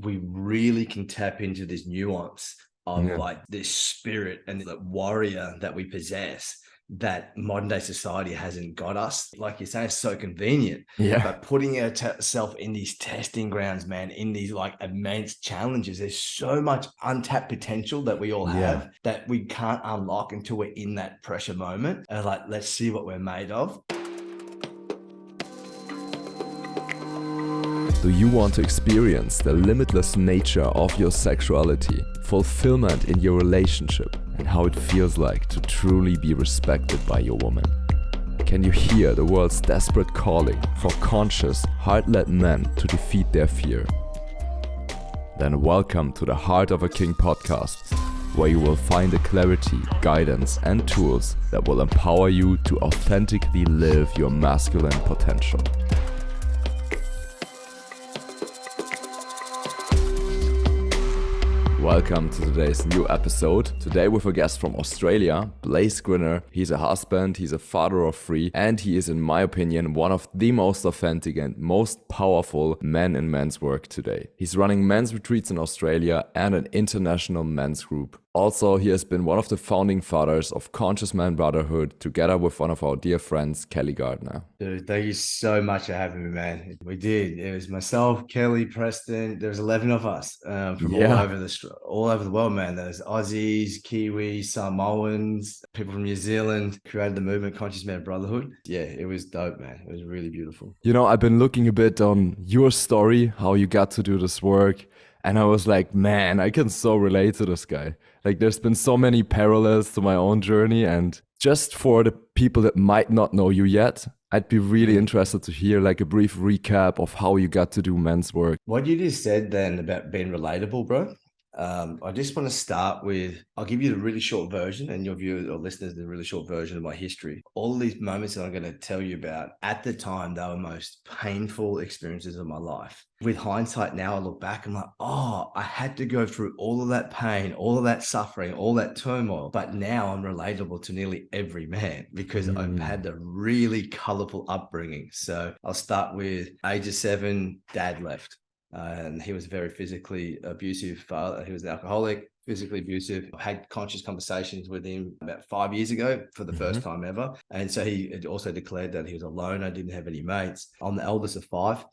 we really can tap into this nuance of Yeah. like this spirit and the warrior that we possess that modern day society hasn't got us. Like you're saying, it's so convenient. Yeah. But putting ourselves in these testing grounds, man, in these like immense challenges, there's so much untapped potential that we all have that we can't unlock until we're in that pressure moment. And like, let's see what we're made of. Do you want to experience the limitless nature of your sexuality, fulfillment in your relationship, and how it feels like to truly be respected by your woman? Can you hear the world's desperate calling for conscious, heart-led men to defeat their fear? Then welcome to the Heart of a King podcast, where you will find the clarity, guidance, and tools that will empower you to authentically live your masculine potential. Welcome to today's new episode. Today with a guest from Australia, Blase Grinner. He's a husband, he's a father of three, and he is, in my opinion, one of the most authentic and most powerful men in men's work today. He's running men's retreats in Australia and an international men's group. Also, he has been one of the founding fathers of Conscious Man Brotherhood, together with one of our dear friends, Kelly Gardner. Dude, thank you so much for having me, man. We did. It was myself, Kelly, Preston. There was 11 of us from all over the world, man. There's Aussies, Kiwis, Samoans, people from New Zealand. Created the movement, Conscious Man Brotherhood. Yeah, it was dope, man. It was really beautiful. You know, I've been looking a bit on your story, how you got to do this work. And I was like, man, I can so relate to this guy. Like, there's been so many parallels to my own journey. And just for the people that might not know you yet, I'd be really interested to hear like a brief recap of how you got to do men's work. What you just said then about being relatable, bro. I just want to start with, I'll give you the really short version and your viewers or listeners the really short version of my history. All of these moments that I'm going to tell you about, at the time, they were most painful experiences of my life. With hindsight now, I look back, I'm like, oh, I had to go through all of that pain, all of that suffering, all that turmoil. But now I'm relatable to nearly every man because I've had a really colorful upbringing. So I'll start with age of 7, dad left. And he was a very physically abusive father. He was an alcoholic, physically abusive. I had conscious conversations with him about 5 years ago for the first time ever. And so he had also declared that he was alone. I didn't have any mates. I'm the eldest of 5.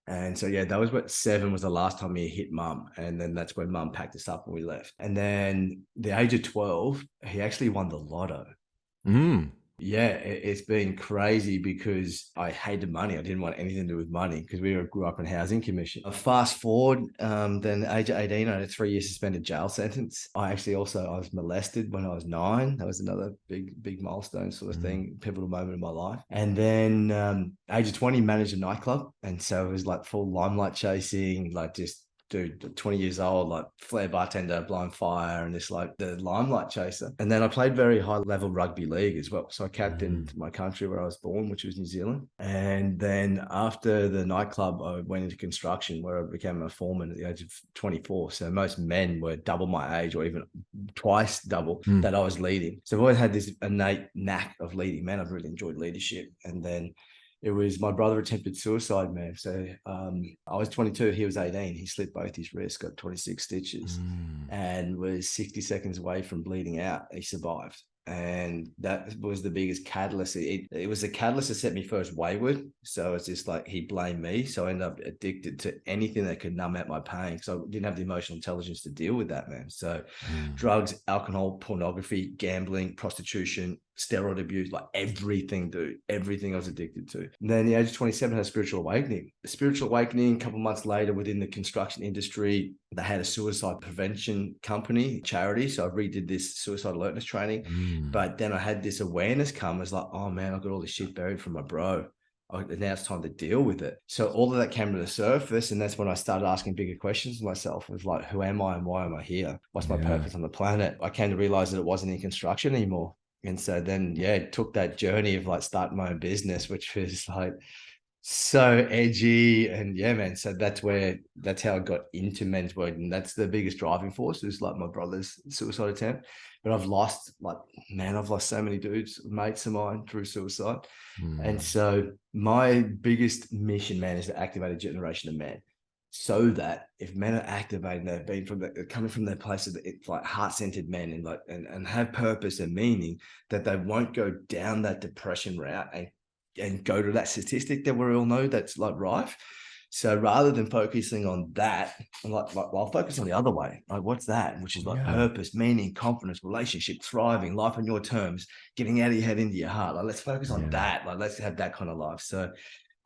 And so, yeah, that was what 7 was the last time he hit mum. And then that's when mum packed us up and we left. And then the age of 12, he actually won the lotto. Yeah, it's been crazy because I hated money. I didn't want anything to do with money because we grew up in housing commission. Fast forward, then age of 18, I had a 3-year suspended jail sentence. I was molested when I was 9. That was another big milestone sort of thing, pivotal moment in my life. And then age of 20, managed a nightclub. And so it was like full limelight chasing, like just dude, 20 years old, like flair bartender, blowing fire, and this like the limelight chaser. And then I played very high level rugby league as well. So I captained my country where I was born, which was New Zealand. And then after the nightclub, I went into construction where I became a foreman at the age of 24. So most men were double my age or even twice double that I was leading. So I've always had this innate knack of leading. Man, I've really enjoyed leadership. And then it was my brother attempted suicide, man. So I was 22, he was 18. He slit both his wrists, got 26 stitches and was 60 seconds away from bleeding out. He survived. And that was the biggest catalyst. It was a catalyst that set me first wayward. So it's just like he blamed me. So I ended up addicted to anything that could numb out my pain because I didn't have the emotional intelligence to deal with that, man. So drugs, alcohol, pornography, gambling, prostitution, steroid abuse, like everything, dude, everything I was addicted to. And then at the age of 27, I had a spiritual awakening. A spiritual awakening, a couple of months later within the construction industry, they had a suicide prevention company, charity. So I redid this suicide alertness training. But then I had this awareness come. It's like, oh man, I've got all this shit buried from my bro. Now it's time to deal with it. So all of that came to the surface. And that's when I started asking bigger questions of myself. It was like, who am I and why am I here? What's my purpose on the planet? I came to realize that it wasn't in construction anymore. And so then, it took that journey of like starting my own business, which was like so edgy. And man, so that's how I got into men's work. And that's the biggest driving force is like my brother's suicide attempt. But I've lost so many dudes, mates of mine through suicide. And so my biggest mission, man, is to activate a generation of men. so that if men are activated, they've been coming from their place of like heart-centered men and have purpose and meaning, that they won't go down that depression route and go to that statistic that we all know that's like rife. So rather than focusing on that, I'll focus on the other way. Like, what's that? Which is like purpose, meaning, confidence, relationship, thriving, life on your terms, getting out of your head into your heart. Like, let's focus on that. Like, let's have that kind of life. So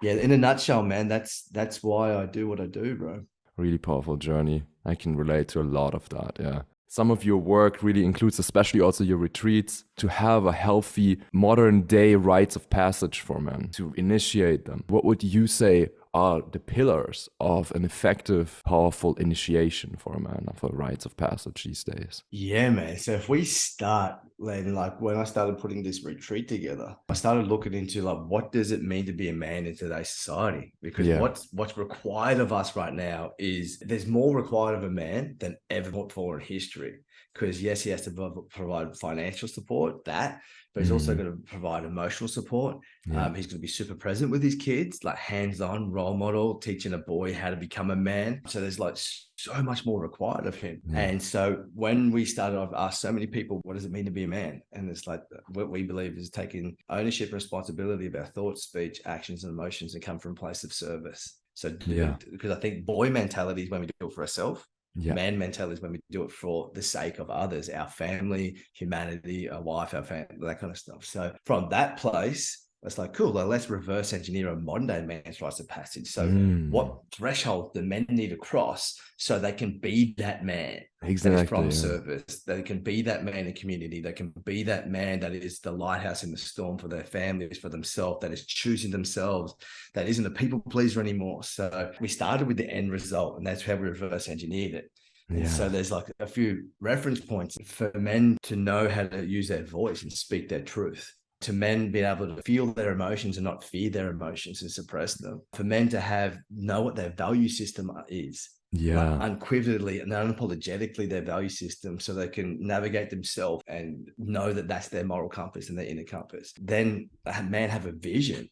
yeah, in a nutshell, man, that's why I do what I do, bro. Really powerful journey. I can relate to a lot of that. Yeah. Some of your work really includes, especially also your retreats, to have a healthy modern day rites of passage for men, to initiate them. What would you say are the pillars of an effective, powerful initiation for a man, for rites of passage these days? Yeah, man. So if we start, Len, like when I started putting this retreat together, I started looking into like, what does it mean to be a man in today's society? Because what's required of us right now is there's more required of a man than ever before in history. Because yes, he has to provide financial support, but he's also going to provide emotional support. He's going to be super present with his kids, like hands-on role model, teaching a boy how to become a man. So there's like so much more required of him. And so when we started, I've asked so many people, what does it mean to be a man? And it's like, what we believe is taking ownership and responsibility of our thoughts, speech, actions, and emotions, and come from a place of service. So because I think boy mentality is when we do it for ourselves. Man mentality is when we do it for the sake of others, our family, humanity, our wife, our family, that kind of stuff. So from that place, it's like, cool, let's reverse engineer a modern day man's rites of passage. So what threshold do men need to cross so they can be that man that is from service? They can be that man in community. They can be that man that is the lighthouse in the storm for their families, for themselves, that is choosing themselves, that isn't a people pleaser anymore. So we started with the end result, and that's how we reverse engineered it. And so there's like a few reference points for men to know how to use their voice and speak their truth. To men being able to feel their emotions and not fear their emotions and suppress them. For men to know what their value system is. Like unequivocally and unapologetically their value system, so they can navigate themselves and know that that's their moral compass and their inner compass. Then a man have a vision.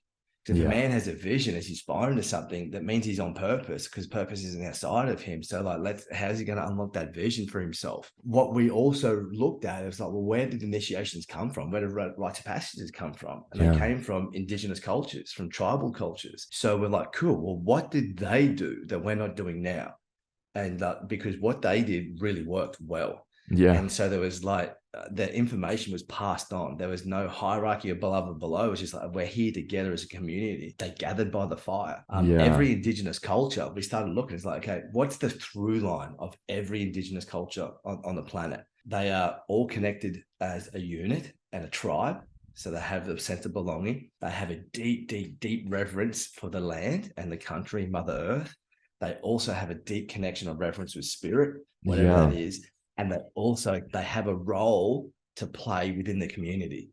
So if a man has a vision, is inspiring to something, that means he's on purpose, because purpose isn't outside of him. So like, how's he going to unlock that vision for himself? What we also looked at is like, well, where did initiations come from? Where did rites of passages come from? And they came from indigenous cultures, from tribal cultures. So we're like, cool, well, what did they do that we're not doing now? And because what they did really worked well. And so there was like, the information was passed on. There was no hierarchy above below. It was just like, we're here together as a community. They gathered by the fire. Every indigenous culture, we started looking, it's like, okay, what's the through line of every indigenous culture on the planet? They are all connected as a unit and a tribe. So they have the sense of belonging. They have a deep, deep, deep reverence for the land and the country, Mother Earth. They also have a deep connection of reverence with spirit, whatever that is. And they have a role to play within the community.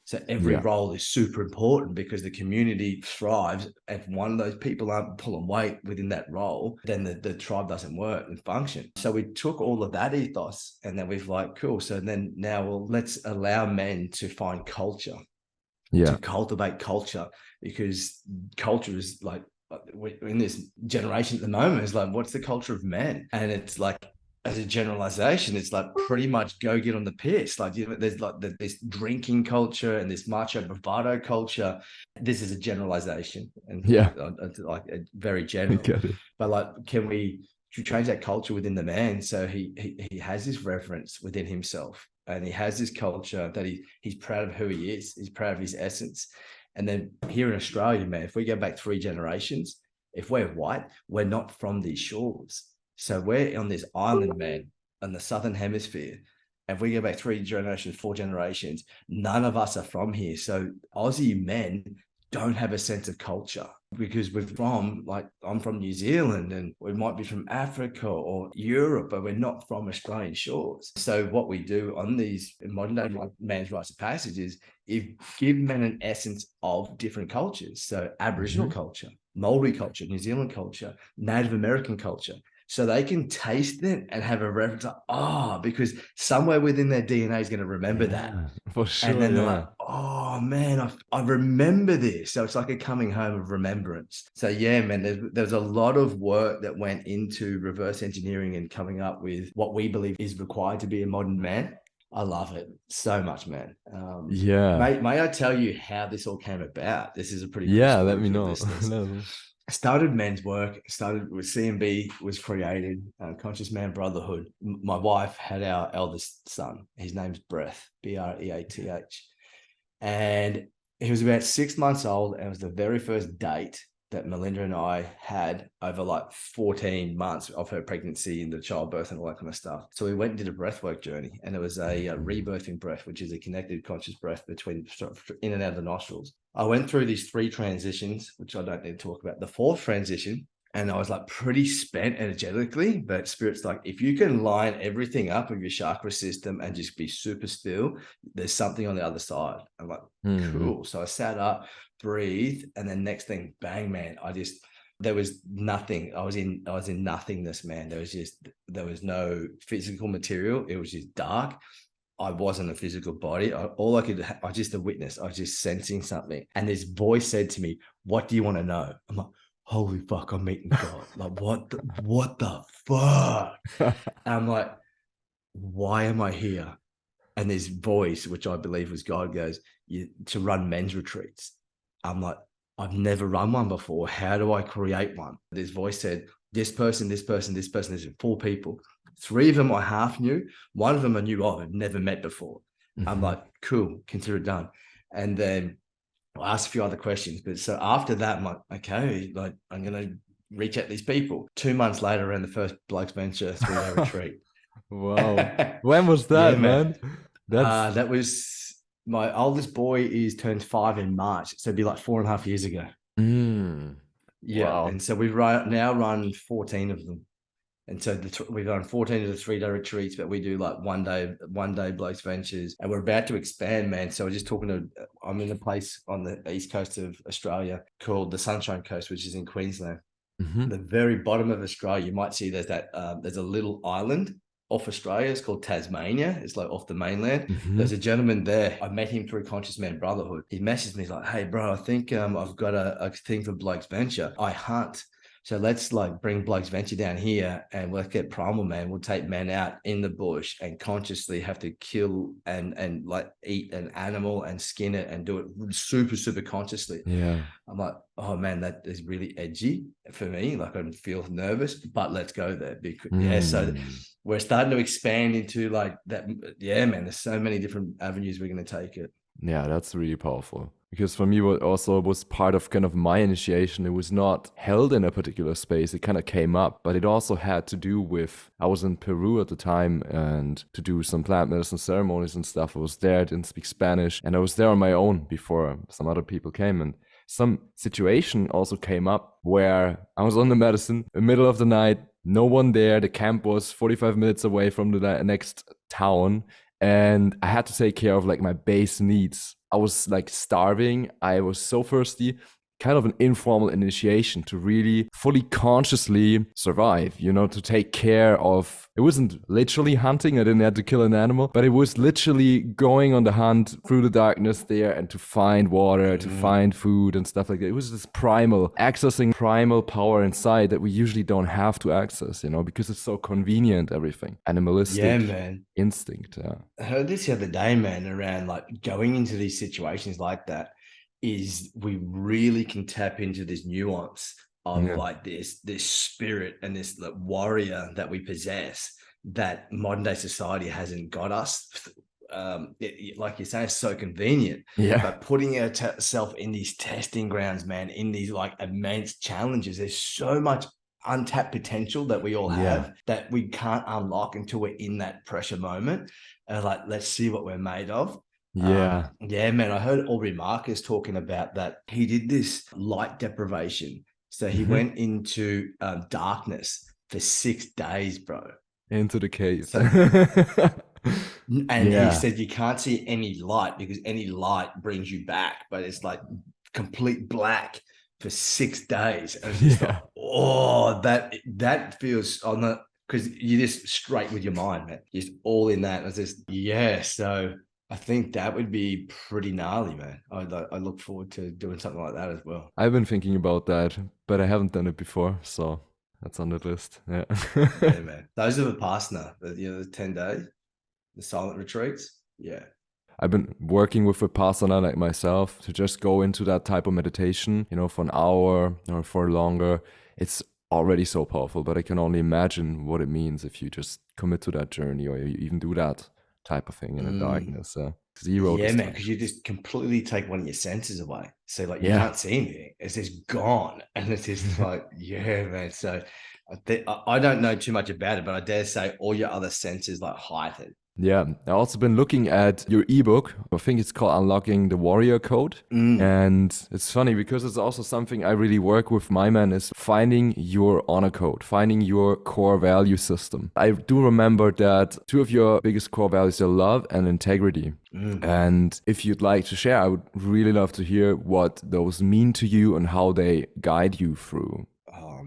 So every role is super important, because the community thrives. If one of those people aren't pulling weight within that role, then the tribe doesn't work and function. So we took all of that ethos, and then we've like, cool. So then now, well, let's allow men to find culture, to cultivate culture, because culture is like, in this generation at the moment, is like, what's the culture of men? And it's like, as a generalization, it's like pretty much go get on the piss. Like, there's like this drinking culture and this macho bravado culture. This is a generalization, and like very general. But like, can we change that culture within the man? So he has this reverence within himself, and he has this culture that he's proud of who he is. He's proud of his essence. And then here in Australia, man, if we go back 3 generations, if we're white, we're not from these shores. So we're on this island, man, in the southern hemisphere. If we go back 3 generations, 4 generations, none of us are from here. So Aussie men don't have a sense of culture, because I'm from New Zealand, and we might be from Africa or Europe, but we're not from Australian shores. So what we do on these modern day man's rites of passage is give men an essence of different cultures. So Aboriginal culture, Maori culture, New Zealand culture, Native American culture. so they can taste it and have a reference like, because somewhere within their DNA is going to remember that. For sure. And then they're like, oh man, I remember this. So it's like a coming home of remembrance. So yeah, man, there's a lot of work that went into reverse engineering and coming up with what we believe is required to be a modern man. I love it so much, man. May I tell you how this all came about? This is a pretty cool story. Let me know. I started men's work, started with CMB, was created, Conscious Man Brotherhood. My wife had our eldest son. His name's Breath, Breath. And he was about 6 months old, and it was the very first date that Melinda and I had over like 14 months of her pregnancy and the childbirth and all that kind of stuff. So we went and did a breathwork journey, and it was a rebirthing breath, which is a connected conscious breath between in and out of the nostrils. I went through these 3 transitions, which I don't need to talk about. The 4th transition, and I was like pretty spent energetically, but Spirit's like, if you can line everything up with your chakra system and just be super still, there's something on the other side. I'm like, cool. So I sat up, breathed, and then next thing, bang, man, there was nothing. I was in nothingness, man. There was no physical material. It was just dark. I wasn't a physical body. I was just a witness. I was just sensing something. And this voice said to me, what do you want to know? I'm like, holy fuck, I'm meeting God. Like, what the fuck? And I'm like, why am I here? And this voice, which I believe was God, goes, to run men's retreats. I'm like, I've never run one before. How do I create one? This voice said, this person, there's 4 people. 3 of them I half knew. 1 of them I knew of, I've never met before. I'm like, cool, consider it done. And then I asked a few other questions. But so after that, I'm like, okay, like I'm going to reach out these people. 2 months later, around the first BlokesVenture 3-day retreat. Wow. When was that, man? That was, my oldest boy turned 5 in March. So it'd be like 4.5 years ago. Yeah. Wow. And so we've now run 14 of them. And so we've done 14 of the 3-day retreats, but we do like one day BlokesVentures, and we're about to expand, man. So we're just I'm in a place on the east coast of Australia called the Sunshine Coast, which is in Queensland. The very bottom of Australia, you might see there's a little island off Australia. It's called Tasmania. It's like off the mainland. There's a gentleman there. I met him through Conscious Man Brotherhood. He messaged me. He's like, hey bro, I think I've got a thing for BlokesVenture. I hunt. So let's like bring BlokesVenture down here, and let's get primal, man. We'll take men out in the bush and consciously have to kill and like eat an animal and skin it and do it super, super consciously. Yeah. I'm like, oh man, that is really edgy for me. Like I feel nervous, but let's go there. Because so we're starting to expand into like that. Yeah, man, there's so many different avenues we're going to take it. Yeah, that's really powerful. Because for me, what also was part of kind of my initiation, it was not held in a particular space. It kind of came up, but it also had to do with, I was in Peru at the time, and to do some plant medicine ceremonies and stuff. I was there, I didn't speak Spanish, and I was there on my own before some other people came. And some situation also came up where I was on the medicine, in the middle of the night, no one there. The camp was 45 minutes away from the next town. And I had to take care of like my base needs. I was like starving. I was so thirsty. Kind of an informal initiation to really fully consciously survive, to take care of. It wasn't literally hunting. I didn't have to kill an animal, but it was literally going on the hunt through the darkness there and to find water, to find food and stuff like that. It was this accessing primal power inside that we usually don't have to access, because it's so convenient, everything. Animalistic instinct. Yeah. I heard this the other day, man, around like going into these situations like that. Is we really can tap into this nuance of like this spirit and this like warrior that we possess that modern day society hasn't got us. Like you're saying, it's so convenient. Yeah. But putting ourselves in these testing grounds, man, in these like immense challenges, there's so much untapped potential that we all have that we can't unlock until we're in that pressure moment. Like, let's see what we're made of. Yeah. Man, I heard Aubrey Marcus talking about that. He did this light deprivation. So he went into darkness for 6 days, bro. Into the cave. And he said you can't see any light because any light brings you back, but it's like complete black for 6 days. And it's just like, Oh, that feels on the, because you're just straight with your mind, man. Just all in that. It's just, yeah. So I think that would be pretty gnarly, man. I look forward to doing something like that as well. I've been thinking about that, but I haven't done it before, so that's on the list. Yeah. Yeah, man. Those are the Vipassana, the 10 days, the silent retreats. Yeah. I've been working with Vipassana like myself to just go into that type of meditation, for an hour or for longer. It's already so powerful, but I can only imagine what it means if you just commit to that journey or you even do that type of thing in the darkness. Zero Yeah, man, distraction. because you just completely take one of your senses away. So like you Yeah. can't see anything. It's just gone. And it's just like, yeah, man. So I don't know too much about it, but I dare say all your other senses like heightened. Yeah, I've also been looking at your ebook. I think it's called Unlocking the Warrior Code. And it's funny because it's also something I really work with my man is finding your honor code, finding your core value system. I do remember that two of your biggest core values are love and integrity. And if you'd like to share, I would really love to hear what those mean to you and how they guide you through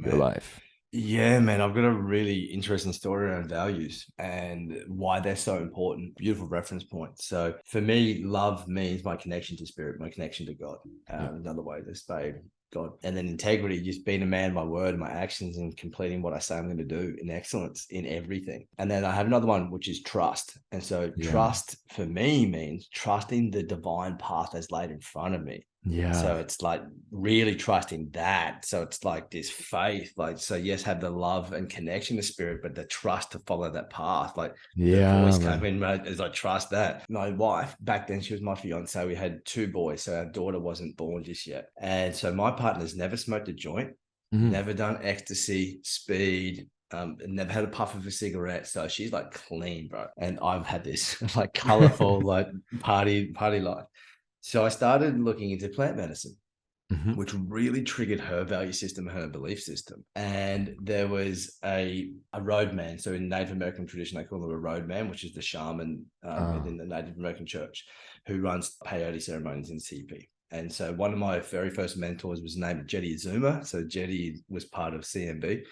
your life. Yeah, man, I've got a really interesting story around values and why they're so important. Beautiful reference point. So for me, love means my connection to spirit, my connection to God. Another way to say God. And then integrity, just being a man, my word, my actions, and completing what I say I'm going to do in excellence in everything. And then I have another one, which is trust. And so trust for me means trusting the divine path that's laid in front of me. Yeah. So it's like really trusting that. So it's like this faith, like, so yes, have the love and connection to spirit, but the trust to follow that path. Like the voice came in, as I trust that. My wife, back then, she was my fiance. We had 2 boys. So our daughter wasn't born just yet. And so my partner's never smoked a joint, never done ecstasy, speed, never had a puff of a cigarette. So she's like clean, bro. And I've had this like colorful, like party life. So I started looking into plant medicine, which really triggered her value system, her belief system. And there was a roadman. So in Native American tradition, they call him a roadman, which is the shaman within the Native American church who runs peyote ceremonies in CP. And so one of my very first mentors was named Jetty Azuma. So Jetty was part of CMB.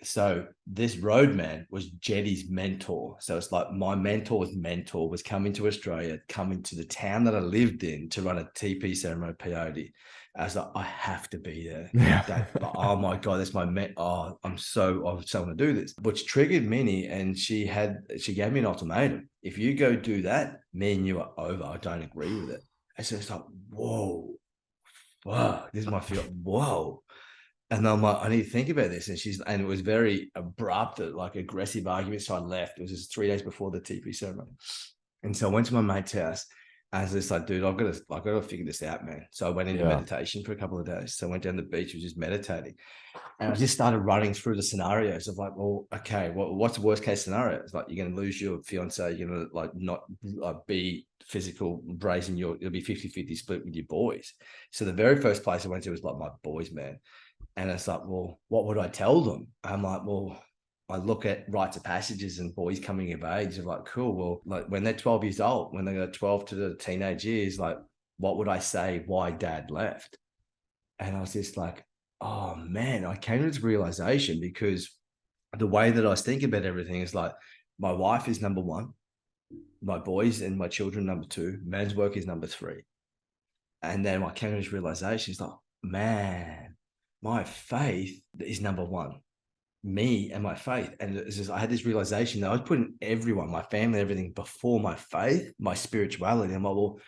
So this roadman was Jetty's mentor. So it's like my mentor's mentor was coming to Australia, coming to the town that I lived in to run a TP ceremony peyote. I was like, I have to be there. Oh my God, that's my I want to do this, which triggered Minnie. And she gave me an ultimatum. If you go do that, me and you are over. I don't agree with it. And so it's like, whoa, this is my feel. Whoa. And I'm like, I need to think about this. And it was very abrupt, like aggressive argument. So I left. It was just 3 days before the TP ceremony. And so I went to my mate's house. And I was just like, dude, I've got to figure this out, man. So I went into meditation for a couple of days. So I went down the beach, was just meditating. And I just started running through the scenarios of like, well, okay, what's the worst case scenario? It's like, you're going to lose your fiance. You're going to like not be physical, embracing it'll be 50-50 split with your boys. So the very first place I went to was like my boys, man. And it's like, well, what would I tell them? I'm like, well, I look at rites of passages and boys coming of age. I'm like, cool. Well, like when they're 12 years old, when they go 12 to the teenage years, like, what would I say why dad left? And I was just like, oh man, I came to this realization because the way that I was thinking about everything is like, my wife is number 1, my boys and my children number 2, man's work is number 3. And then I came to this realization, it's like, man, my faith is number 1. Me and my faith. And it's just, I had this realization that I was putting everyone, my family, everything before my faith, my spirituality. I'm like, well,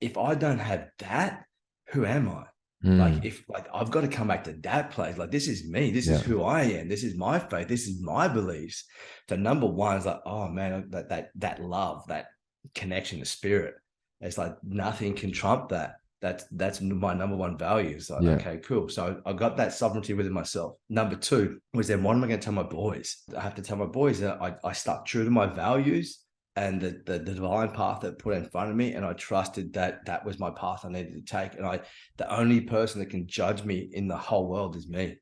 if I don't have that, who am I? Like I've got to come back to that place. Like, this is me. This is who I am. This is my faith. This is my beliefs. So number 1 is like, oh man, that love, that connection to spirit. It's like nothing can trump that. That's my number 1 value. So okay, cool. So I got that sovereignty within myself. Number 2 was then, what am I going to tell my boys? I have to tell my boys that I stuck true to my values and the divine path that put in front of me. And I trusted that was my path I needed to take. And the only person that can judge me in the whole world is me.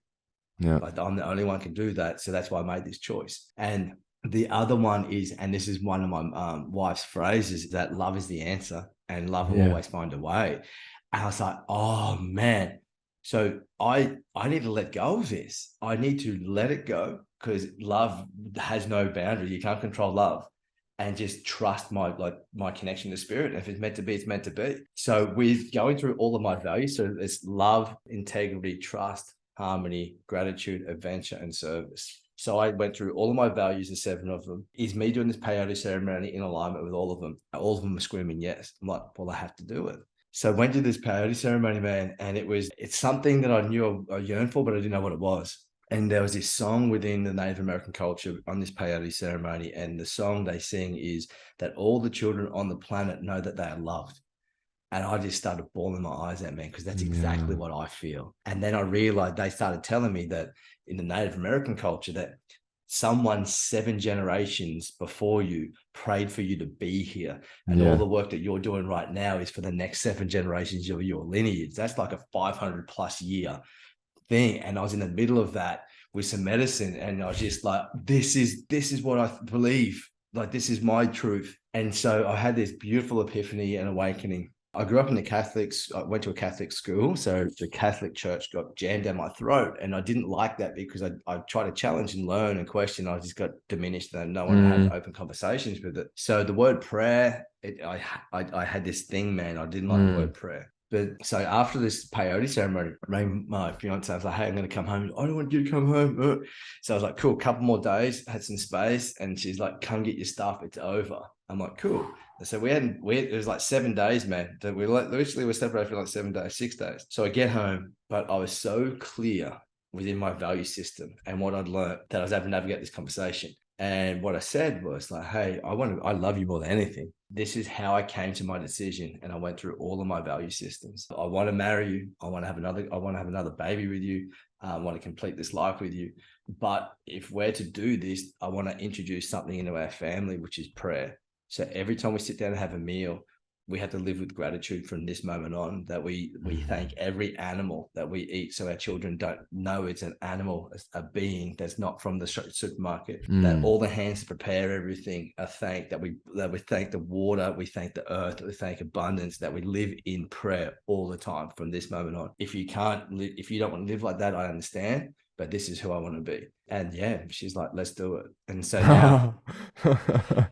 Like, I'm the only one can do that. So that's why I made this choice. And the other one is, and this is one of my wife's phrases, that love is the answer and love will always find a way. And I was like, oh man, So I need to let go of this. I need to let it go, because love has no boundary. You can't control love, and just trust my connection to spirit. If it's meant to be, it's meant to be. So with going through all of my values, so it's love, integrity, trust, harmony, gratitude, adventure, and service. So I went through all of my values, the 7 of them. Is me doing this peyote ceremony in alignment with all of them? All of them were screaming yes. I'm like, well, I have to do it. So I went to this peyote ceremony, man, and it's something that I knew I yearned for, but I didn't know what it was. And there was this song within the Native American culture on this peyote ceremony, and the song they sing is that all the children on the planet know that they are loved. And I just started bawling my eyes out, man, because that's exactly what I feel. And then I realized they started telling me that in the Native American culture, that someone 7 generations before you prayed for you to be here. And all the work that you're doing right now is for the next 7 generations of your lineage. That's like a 500+ year thing. And I was in the middle of that with some medicine, and I was just like, this is what I believe. Like, this is my truth. And so I had this beautiful epiphany and awakening. I grew up in the Catholics. I went to a Catholic school, so the Catholic Church got jammed down my throat, and I didn't like that, because I tried to challenge and learn and question. I just got diminished, and no one had open conversations with it. So the word prayer, I had this thing, man. I didn't like the word prayer. But so after this peyote ceremony, I rang my fiance. I was like, hey, I'm going to come home. I don't want you to come home. So I was like, cool, couple more days, had some space. And she's like, come get your stuff. It's over. I'm like, cool. So it was like 7 days, man. That we literally were separated for like 7 days, 6 days. So I get home, but I was so clear within my value system and what I'd learned that I was able to navigate this conversation. And what I said was like, hey, I love you more than anything. This is how I came to my decision. And I went through all of my value systems. I want to marry you. I want to have another baby with you. I want to complete this life with you. But if we're to do this, I want to introduce something into our family, which is prayer. So every time we sit down and have a meal, we have to live with gratitude from this moment on, that we thank every animal that we eat. So our children don't know it's an animal, a being that's not from the supermarket, that all the hands prepare everything are thanked, that we thank the water, we thank the earth, we thank abundance, that we live in prayer all the time from this moment on. If you don't want to live like that, I understand, but this is who I want to be. And yeah, she's like, let's do it. And so now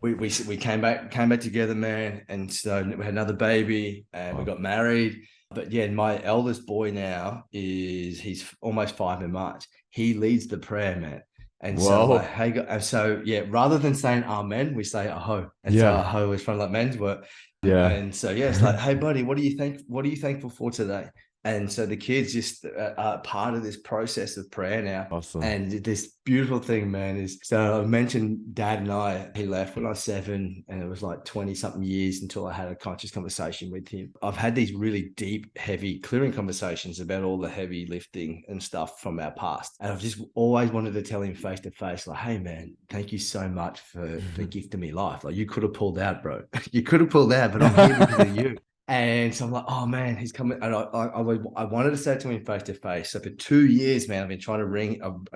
we came back together, man. And so we had another baby, and we got married. But yeah, my eldest boy now he's almost 5 in March. He leads the prayer, man. And so like, hey, and so yeah, rather than saying amen, we say aho. And so aho is from like men's work. Yeah. And so yeah, it's like, hey buddy, what are you thankful for today? And so the kids just are part of this process of prayer now. Awesome. And this beautiful thing, man, is, so I mentioned Dad and I, he left when I was 7, and it was like 20 something years until I had a conscious conversation with him. I've had these really deep, heavy clearing conversations about all the heavy lifting and stuff from our past. And I've just always wanted to tell him face to face, like, hey man, thank you so much for gifting me life. Like, you could have pulled out, bro. You could have pulled out, but I'm here because of you. And so I'm like, oh man, he's coming. And I wanted to say it to him face to face. So for 2 years, man, I've been trying to ring. I'm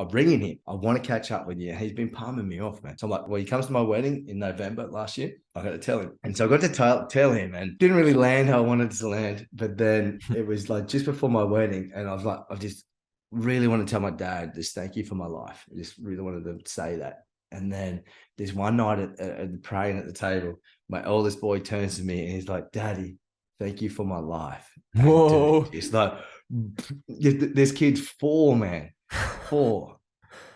ringing him. I want to catch up with you. And he's been palming me off, man. So I'm like, well, he comes to my wedding in November last year. I got to tell him. And so I got to tell him, and didn't really land how I wanted to land. But then it was like just before my wedding. And I was like, I just really want to tell my dad, just thank you for my life. I just really wanted to say that. And then there's one night at praying at the table, my oldest boy turns to me and he's like, Daddy, thank you for my life. Whoa. It's like, this kid's 4, man. 4.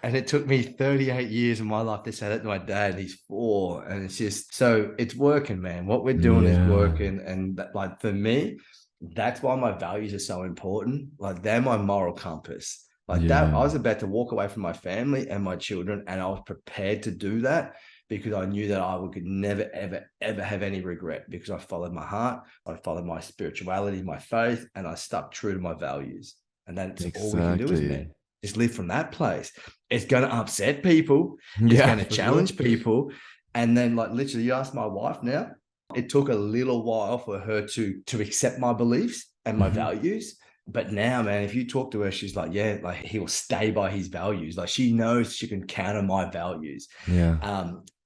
And it took me 38 years of my life to say that to my dad. He's 4. And it's just, so it's working, man. What we're doing is working. And that, like, for me, that's why my values are so important. Like, they're my moral compass. Like that, I was about to walk away from my family and my children, and I was prepared to do that because I knew that I could never, ever, ever have any regret, because I followed my heart, I followed my spirituality, my faith, and I stuck true to my values. And that's all we can do is, man, just live from that place. It's going to upset people. It's going to challenge people. And then, like, literally, you ask my wife now, it took a little while for her to accept my beliefs and my values. But now, man, if you talk to her, she's like, yeah, like, he will stay by his values. Like, she knows she can count on my values. Yeah.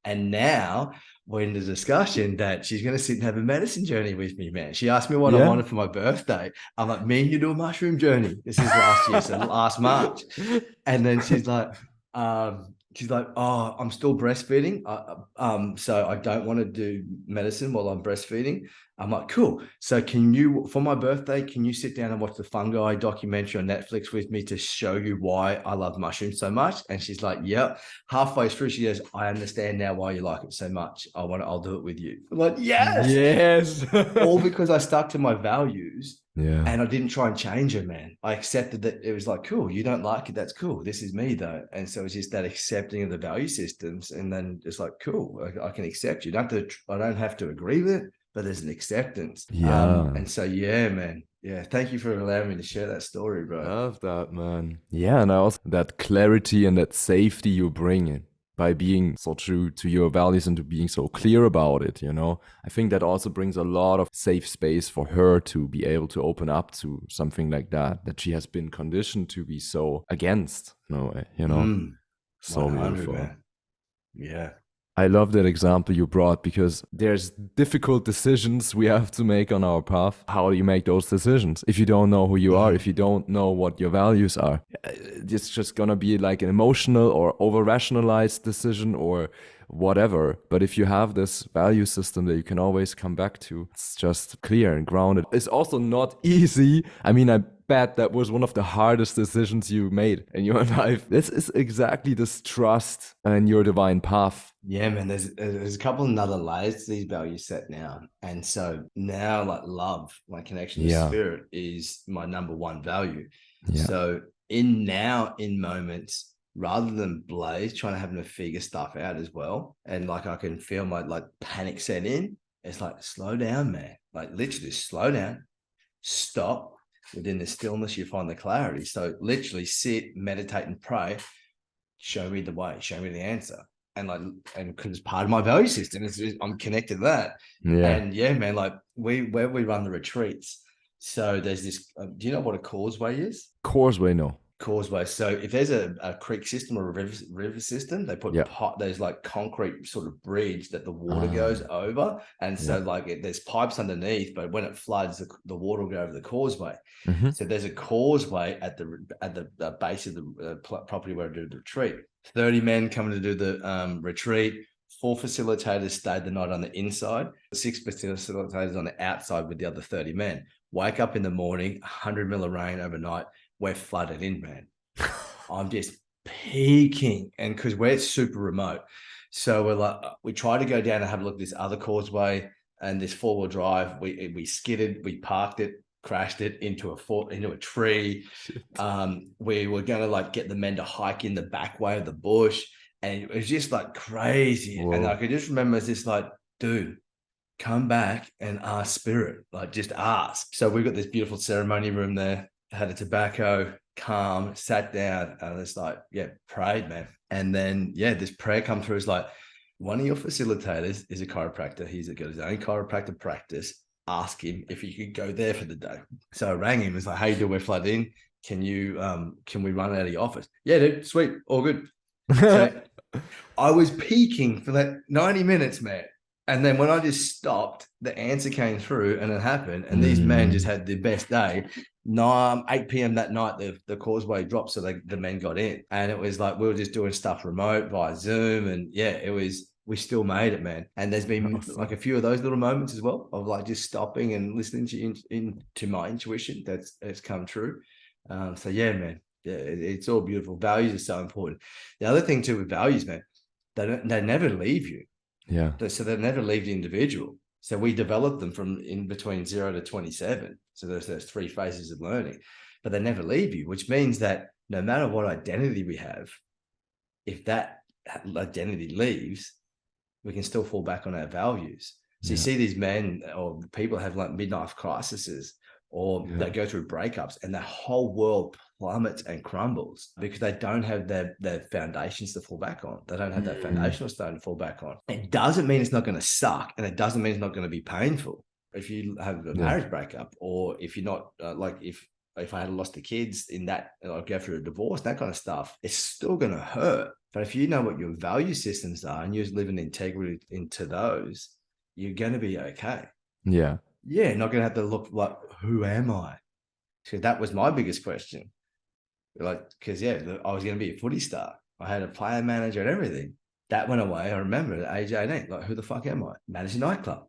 And now we're in the discussion that she's going to sit and have a medicine journey with me, man. She asked me what I wanted for my birthday. I'm like, me and you do a mushroom journey. This is last year, so last March. And then she's like, oh, I'm still breastfeeding. So I don't want to do medicine while I'm breastfeeding. I'm like, cool. So can you, for my birthday, can you sit down and watch the fungi documentary on Netflix with me to show you why I love mushrooms so much? And she's like, yep. Halfway through, she goes, I understand now why you like it so much. I'll do it with you. I'm like, yes. Yes. All because I stuck to my values. Yeah. And I didn't try and change her, man. I accepted that it was like, cool, you don't like it. That's cool. This is me though. And so it's just that accepting of the value systems. And then it's like, cool, I can accept you. I don't have to agree with it, but there's an acceptance. Yeah. And so, yeah, man. Yeah. Thank you for allowing me to share that story, bro. Love that, man. Yeah. And also that clarity and that safety you bring in by being so true to your values and to being so clear about it, you know. I think that also brings a lot of safe space for her to be able to open up to something like that she has been conditioned to be so against, you know. So beautiful. Man. Yeah. I love that example you brought, because there's difficult decisions we have to make on our path. How do you make those decisions if you don't know who you are, if you don't know what your values are? It's just gonna be like an emotional or over-rationalized decision or whatever. But if you have this value system that you can always come back to, it's just clear and grounded. It's also not easy. I mean, I bet that was one of the hardest decisions you made in your life. This is exactly this trust in your divine path. Yeah, man, there's a couple of other layers to these values set now. And so now, like love, my connection to spirit is my number one value. Yeah. So in moments, rather than Blase trying to have to figure stuff out as well, and like I can feel my like panic set in, it's like, slow down, man. Like literally slow down, stop. Within the stillness, you find the clarity. So literally sit, meditate, and pray. Show me the way. Show me the answer. And because it's part of my value system, I'm connected to that. Yeah. And yeah, man, like where we run the retreats. So there's this. Do you know what a causeway is? Causeway, no. Causeway. So if there's a creek system or a river system, they put there's like concrete sort of bridge that the water goes over, and so there's pipes underneath, but when it floods, the water will go over the causeway. Mm-hmm. So there's a causeway at the base of the property where I do the retreat. 30 men coming to do the retreat. 4 facilitators stayed the night on the inside. 6 facilitators on the outside with the other 30 men. Wake up in the morning, 100 mil of rain overnight. We're flooded in, man. I'm just peaking. And because we're super remote. So we're like, we try to go down and have a look at this other causeway and this 4-wheel drive. We skidded, we parked it, crashed it into a tree. We were going to like get the men to hike in the back way of the bush. And it was just like crazy. Whoa. And I could just remember it's just like, dude, come back and ask spirit, like just ask. So we've got this beautiful ceremony room there. Had a tobacco, calm, sat down, and it's like, prayed, man. And then, this prayer come through is like, one of your facilitators is a chiropractor. He's got his own chiropractor practice. Ask him if he could go there for the day. So I rang him. It's like, hey, dude, we're flooded in. Can we run out of your office? Yeah, dude, sweet, all good. So I was peaking for that 90 minutes, man. And then when I just stopped, the answer came through and it happened. And these men just had the best day. 8 p.m. that night, the causeway dropped. So the men got in. And it was like, we were just doing stuff remote via Zoom. And we still made it, man. And there's been like a few of those little moments as well of like just stopping and listening to my intuition that's come true. So yeah, man. Yeah, it's all beautiful. Values are so important. The other thing too with values, man, they never leave you. Yeah. So they never leave the individual. So we develop them from in between 0 to 27. So there's 3 phases of learning, but they never leave you, which means that no matter what identity we have, if that identity leaves, we can still fall back on our values. So you see these men or people have like midlife crises, or they go through breakups and their whole world plummets and crumbles because they don't have their foundations to fall back on. They don't have that foundational stone to fall back on. It doesn't mean it's not going to suck, and it doesn't mean it's not going to be painful. If you have a marriage breakup, or if you're not if I had lost the kids in that, I'd go through a divorce, that kind of stuff, it's still going to hurt. But if you know what your value systems are and you're living integrity into those, you're going to be okay. Yeah. Yeah, not going to have to look like, who am I? So that was my biggest question. Like, because I was going to be a footy star. I had a player manager and everything. That went away. I remember at age 18, like, who the fuck am I? Manage a nightclub.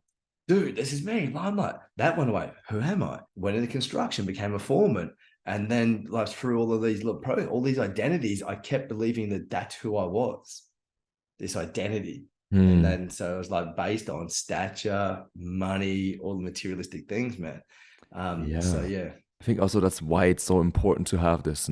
Dude, this is me, limelight. That went away. Who am I? Went into construction, became a foreman. And then like through all of these all these identities, I kept believing that that's who I was, this identity. And then so it was like based on stature, money, all the materialistic things, man. So yeah. I think also that's why it's so important to have this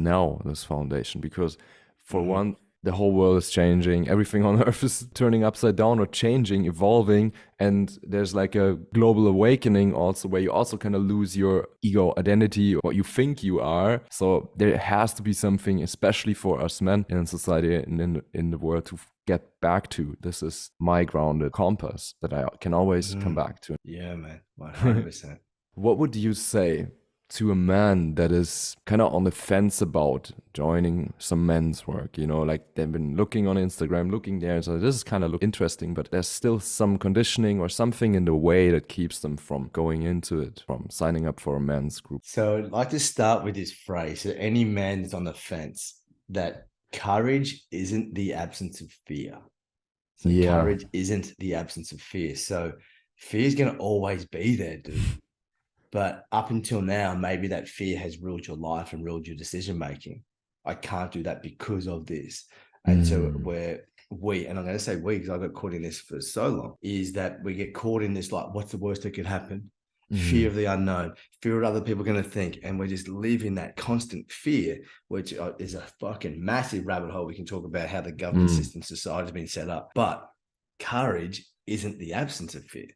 foundation, because for one, the whole world is changing. Everything on earth is turning upside down or changing, evolving. And there's like a global awakening also, where you also kind of lose your ego identity, what you think you are. So there has to be something, especially for us men in society and in the world, to get back to. This is my grounded compass that I can always come back to. Yeah, man, 100%. What would you say to a man that is kind of on the fence about joining some men's work? You know, like they've been looking on Instagram, looking there, so this is kind of interesting, but there's still some conditioning or something in the way that keeps them from going into it, from signing up for a men's group. So I'd like to start with this phrase. So any man that's on the fence, that courage isn't the absence of fear. So courage isn't the absence of fear. So fear is going to always be there, dude. But up until now, maybe that fear has ruled your life and ruled your decision-making. I can't do that because of this. And so and I'm going to say we, because I got caught in this for so long, is that we get caught in this, like, what's the worst that could happen? Fear of the unknown, fear of what other people are going to think. And we just live in that constant fear, which is a fucking massive rabbit hole. We can talk about how the government system, society has been set up. But courage isn't the absence of fear.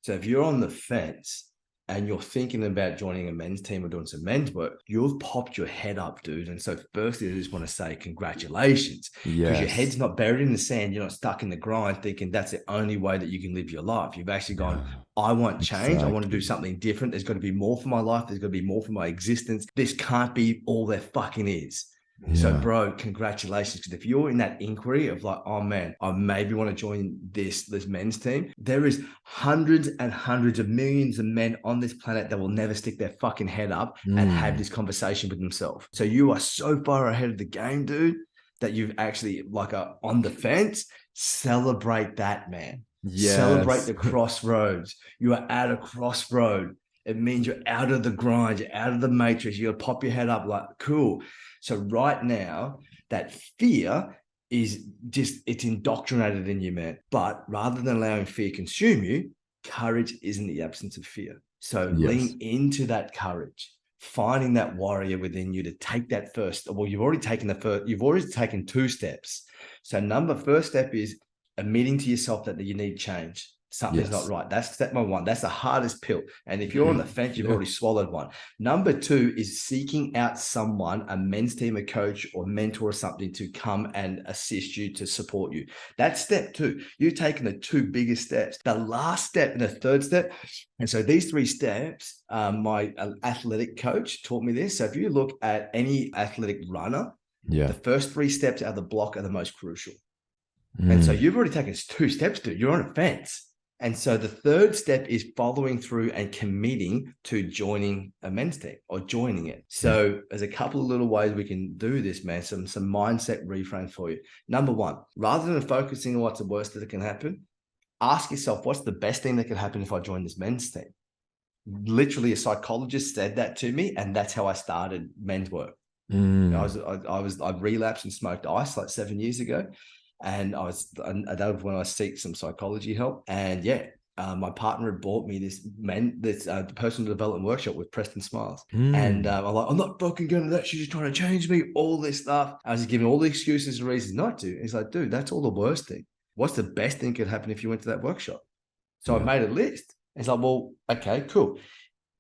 So if you're on the fence and you're thinking about joining a men's team or doing some men's work, you've popped your head up, dude. And so firstly, I just want to say congratulations, because your head's not buried in the sand. You're not stuck in the grind thinking that's the only way that you can live your life. You've actually gone, I want change. Exactly. I want to do something different. There's got to be more for my life. There's got to be more for my existence. This can't be all there fucking is. So, bro, congratulations. Because if you're in that inquiry of like, oh man, I maybe want to join this men's team, there is hundreds and hundreds of millions of men on this planet that will never stick their fucking head up and have this conversation with themselves. So you are so far ahead of the game, dude, that you've actually like on the fence. Celebrate that, man. Yes. Celebrate the crossroads. You are at a crossroad. It means you're out of the grind, you're out of the matrix. You'll pop your head up like, cool. So right now, that fear is just, it's indoctrinated in you, man. But rather than allowing fear consume you, courage isn't the absence of fear. So lean into that courage, finding that warrior within you to take that first. Well, you've already taken 2 steps. So first step is admitting to yourself that you need change. Something's not right. That's step number 1. That's the hardest pill. And if you're on the fence, you've already swallowed one. Number 2 is seeking out someone, a men's team, a coach or mentor or something, to come and assist you, to support you. That's step 2. You've taken the 2 biggest steps. The last step and the third step. And so these 3 steps, my athletic coach taught me this. So if you look at any athletic runner, the first 3 steps out of the block are the most crucial. And so you've already taken 2 steps, dude. You're on a fence. And so the third step is following through and committing to joining a men's team or joining it. So there's a couple of little ways we can do this, man. Some mindset reframes for you. Number 1, rather than focusing on what's the worst that can happen, ask yourself, what's the best thing that could happen if I join this men's team? Literally, a psychologist said that to me, and that's how I started men's work. I relapsed and smoked ice like 7 years ago. And that was when I seeked some psychology help. And my partner had bought me this personal development workshop with Preston Smiles. And I'm like, I'm not fucking going to that. She's just trying to change me, all this stuff. I was just giving all the excuses and reasons not to. He's like, dude, that's all the worst thing. What's the best thing could happen if you went to that workshop? So I made a list. It's like, well, okay, cool.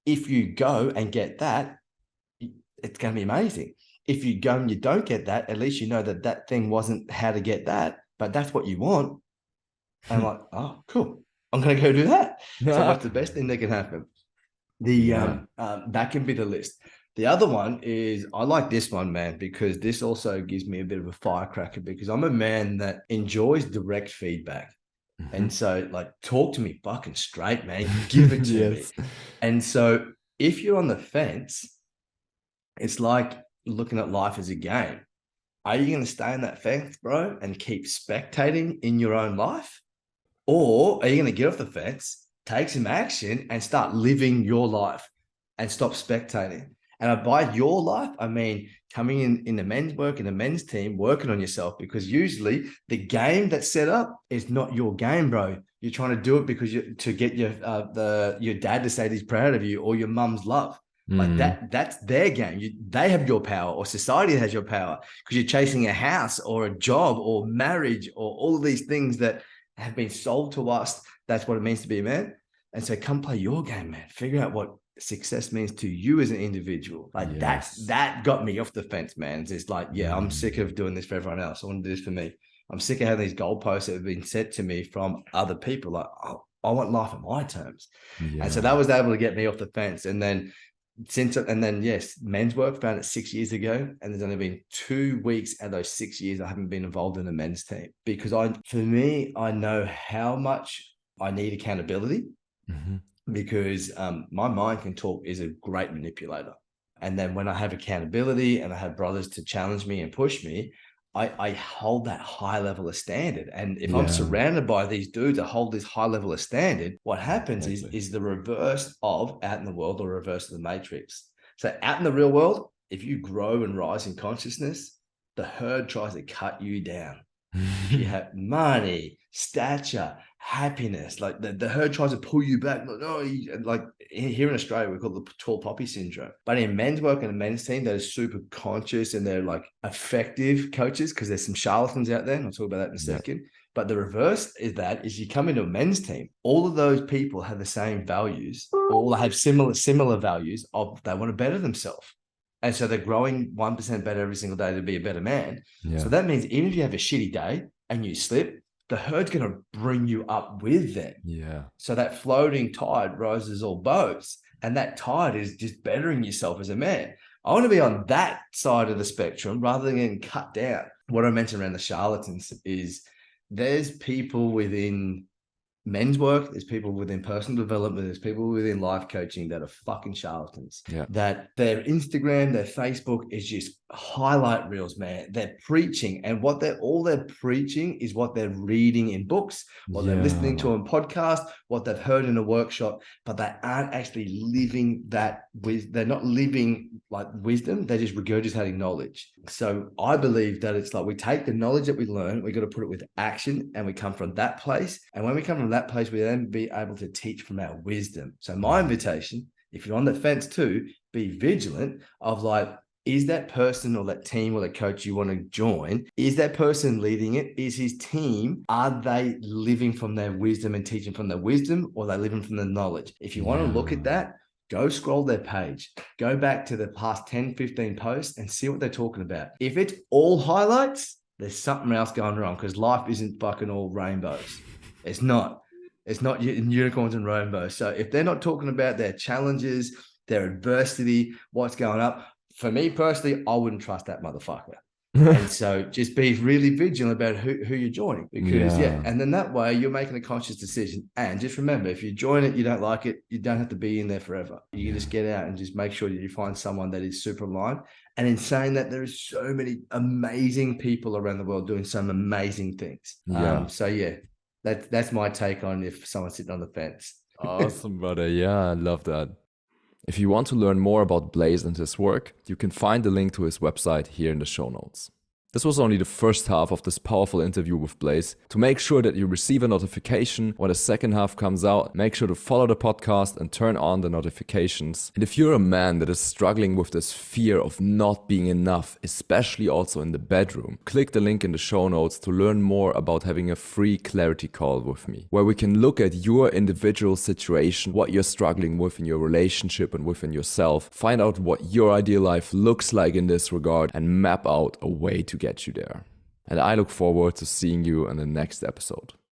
If you go and get that, it's going to be amazing. If you go and you don't get that, at least you know that thing wasn't how to get that, but that's what you want. And I'm like, oh, cool. I'm going to go do that. So what's the best thing that can happen? That can be the list. The other one is, I like this one, man, because this also gives me a bit of a firecracker, because I'm a man that enjoys direct feedback. And so, like, talk to me fucking straight, man. Give it to me. And so if you're on the fence, it's like looking at life as a game. Are you going to stay on that fence, bro, and keep spectating in your own life? Or are you going to get off the fence, take some action, and start living your life and stop spectating? And by your life, I mean coming in the men's work, in the men's team, working on yourself, because usually the game that's set up is not your game, bro. You're trying to do it because to get your dad to say he's proud of you, or your mum's love. Like that's their game. They have your power, or society has your power, because you're chasing a house or a job or marriage or all of these things that have been sold to us. That's what it means to be a man. And so come play your game, man. Figure out what success means to you as an individual. Like that got me off the fence, man. It's like, I'm sick of doing this for everyone else. I want to do this for me. I'm sick of having these goalposts that have been set to me from other people. Like, I want life on my terms. And so that was able to get me off the fence. And then men's work, found it 6 years ago, and there's only been 2 weeks out of those 6 years I haven't been involved in a men's team, because I know how much I need accountability, because my mind can talk, is a great manipulator. And then when I have accountability and I have brothers to challenge me and push me, I hold that high level of standard. And if I'm surrounded by these dudes that hold this high level of standard, what happens is the reverse of out in the world, or reverse of the matrix. So out in the real world, if you grow and rise in consciousness, the herd tries to cut you down. If you have money, stature, happiness, like the herd tries to pull you back. Like here in Australia, we call it the tall poppy syndrome. But in men's work and a men's team that is super conscious and they're like effective coaches, because there's some charlatans out there, and I'll talk about that in a second. But the reverse is you come into a men's team, all of those people have the same values, all have similar values of they want to better themselves. And so they're growing 1% better every single day to be a better man. So that means even if you have a shitty day and you slip, the herd's going to bring you up with them. So that floating tide rises all boats, and that tide is just bettering yourself as a man. I want to be on that side of the spectrum rather than getting cut down. What I mentioned around the charlatans is there's people within men's work, there's people within personal development, there's people within life coaching that are fucking charlatans. That their Instagram, their Facebook is just highlight reels, man. They're preaching, and all they're preaching is what they're reading in books, what they're listening to on podcasts, what they've heard in a workshop, but they aren't actually living that. They're not living like wisdom. They're just regurgitating knowledge. So I believe that it's like we take the knowledge that we learn, we got to put it with action, and we come from that place. And when we come from that place, we then be able to teach from our wisdom. So my invitation, if you're on the fence too, be vigilant of like, is that person or that team or that coach you want to join, is that person leading it? Is his team, are they living from their wisdom and teaching from their wisdom, or are they living from the knowledge? If you want to look at that, go scroll their page, go back to the past 10, 15 posts and see what they're talking about. If it's all highlights, there's something else going wrong, because life isn't fucking all rainbows. It's not unicorns and rainbows. So if they're not talking about their challenges, their adversity, what's going up, for me personally, I wouldn't trust that motherfucker. And so just be really vigilant about who you're joining, because and then that way you're making a conscious decision. And just remember, if you join it, you don't like it, you don't have to be in there forever. You can just get out and just make sure that you find someone that is super aligned. And in saying that, there is so many amazing people around the world doing some amazing things. That's my take on if someone's sitting on the fence. Awesome, brother. I love that. If you want to learn more about Blase and his work, you can find the link to his website here in the show notes. This was only the first half of this powerful interview with Blase. To make sure that you receive a notification when the second half comes out, make sure to follow the podcast and turn on the notifications. And if you're a man that is struggling with this fear of not being enough, especially also in the bedroom, click the link in the show notes to learn more about having a free clarity call with me, where we can look at your individual situation, what you're struggling with in your relationship and within yourself, find out what your ideal life looks like in this regard, and map out a way to get you there. And I look forward to seeing you in the next episode.